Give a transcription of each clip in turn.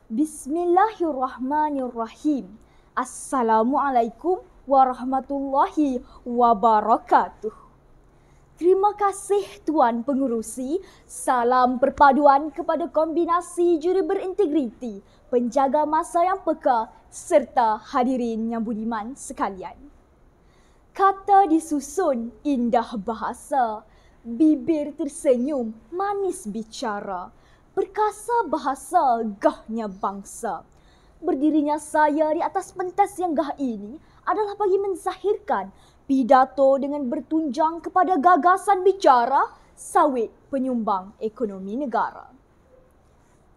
Bismillahirrahmanirrahim. Assalamualaikum warahmatullahi wabarakatuh. Terima kasih Tuan Pengerusi. Salam perpaduan kepada kombinasi juri berintegriti, penjaga masa yang peka serta hadirin yang budiman sekalian. Kata disusun indah bahasa, bibir tersenyum manis bicara. Perkasa bahasa, gahnya bangsa. Berdirinya saya di atas pentas yang gah ini adalah bagi menzahirkan pidato dengan bertunjang kepada gagasan bicara sawit penyumbang ekonomi negara.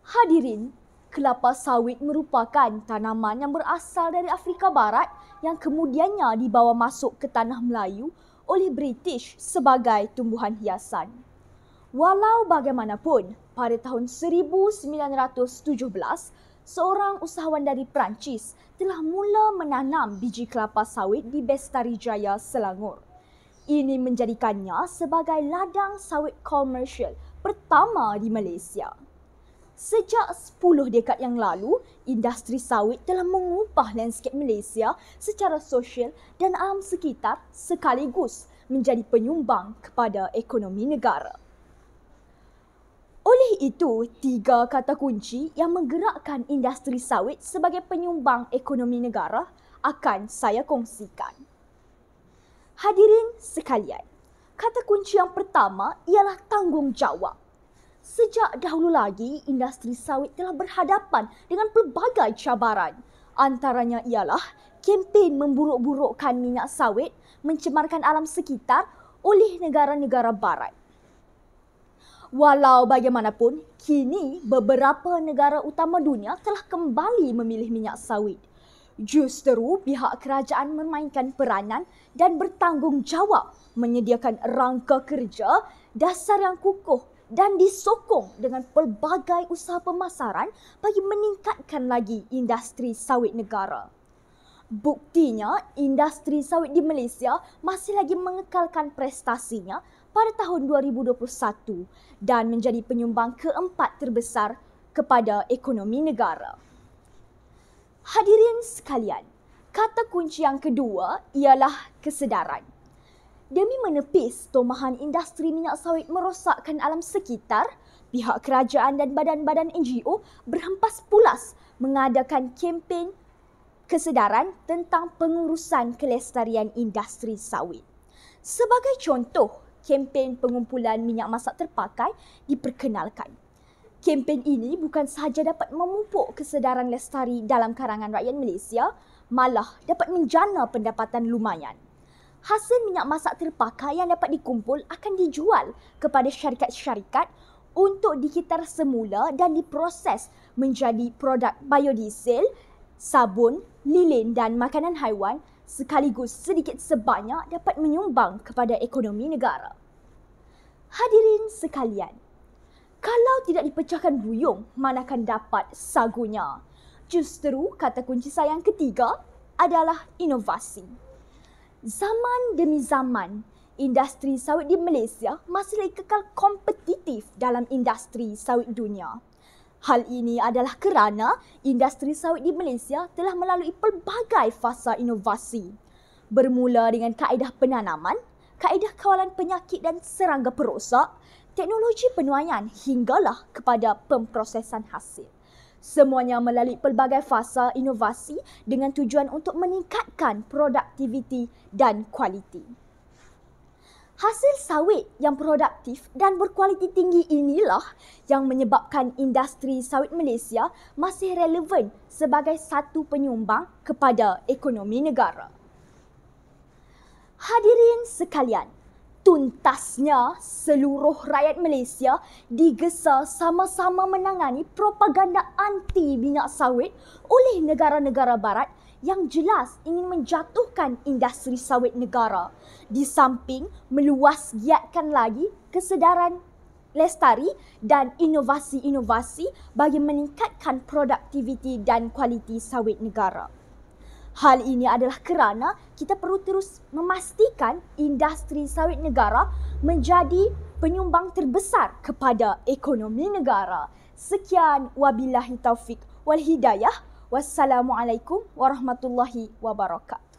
Hadirin, kelapa sawit merupakan tanaman yang berasal dari Afrika Barat yang kemudiannya dibawa masuk ke tanah Melayu oleh British sebagai tumbuhan hiasan. Walau bagaimanapun, pada tahun 1917, seorang usahawan dari Perancis telah mula menanam biji kelapa sawit di Bestari Jaya, Selangor. Ini menjadikannya sebagai ladang sawit komersial pertama di Malaysia. Sejak 10 dekad yang lalu, industri sawit telah mengubah landscape Malaysia secara sosial dan alam sekitar sekaligus menjadi penyumbang kepada ekonomi negara. Oleh itu, 3 kata kunci yang menggerakkan industri sawit sebagai penyumbang ekonomi negara akan saya kongsikan. Hadirin sekalian, kata kunci yang pertama ialah tanggungjawab. Sejak dahulu lagi, industri sawit telah berhadapan dengan pelbagai cabaran. Antaranya ialah kempen memburuk-burukkan minyak sawit, mencemarkan alam sekitar oleh negara-negara barat. Walau bagaimanapun, kini beberapa negara utama dunia telah kembali memilih minyak sawit. Justeru pihak kerajaan memainkan peranan dan bertanggungjawab menyediakan rangka kerja, dasar yang kukuh dan disokong dengan pelbagai usaha pemasaran bagi meningkatkan lagi industri sawit negara. Buktinya, industri sawit di Malaysia masih lagi mengekalkan prestasinya pada tahun 2021 dan menjadi penyumbang keempat terbesar kepada ekonomi negara. Hadirin sekalian, kata kunci yang kedua ialah kesedaran. Demi menepis tomahan industri minyak sawit merosakkan alam sekitar, pihak kerajaan dan badan-badan NGO berhempas pulas mengadakan kempen kesedaran tentang pengurusan kelestarian industri sawit. Sebagai contoh, kempen pengumpulan minyak masak terpakai diperkenalkan. Kempen ini bukan sahaja dapat memupuk kesedaran lestari dalam kalangan rakyat Malaysia, malah dapat menjana pendapatan lumayan. Hasil minyak masak terpakai yang dapat dikumpul akan dijual kepada syarikat-syarikat untuk dikitar semula dan diproses menjadi produk biodiesel, sabun, lilin dan makanan haiwan sekaligus sedikit sebanyak dapat menyumbang kepada ekonomi negara. Hadirin sekalian, kalau tidak dipecahkan buyung, manakan dapat sagunya. Justeru kata kunci saya yang ketiga adalah inovasi. Zaman demi zaman, industri sawit di Malaysia masih lagi kekal kompetitif dalam industri sawit dunia. Hal ini adalah kerana industri sawit di Malaysia telah melalui pelbagai fasa inovasi. Bermula dengan kaedah penanaman, kaedah kawalan penyakit dan serangga perosak, teknologi penuaian hinggalah kepada pemprosesan hasil. Semuanya melalui pelbagai fasa inovasi dengan tujuan untuk meningkatkan produktiviti dan kualiti. Hasil sawit yang produktif dan berkualiti tinggi inilah yang menyebabkan industri sawit Malaysia masih relevan sebagai satu penyumbang kepada ekonomi negara. Hadirin sekalian, tuntasnya seluruh rakyat Malaysia digesa sama-sama menangani propaganda anti minyak sawit oleh negara-negara barat yang jelas ingin menjatuhkan industri sawit negara, di samping meluas giatkan lagi kesedaran lestari dan inovasi-inovasi bagi meningkatkan produktiviti dan kualiti sawit negara. Hal ini adalah kerana kita perlu terus memastikan industri sawit negara menjadi penyumbang terbesar kepada ekonomi negara Sekian, wabillahi taufik wal hidayah. Wassalamualaikum warahmatullahi wabarakatuh.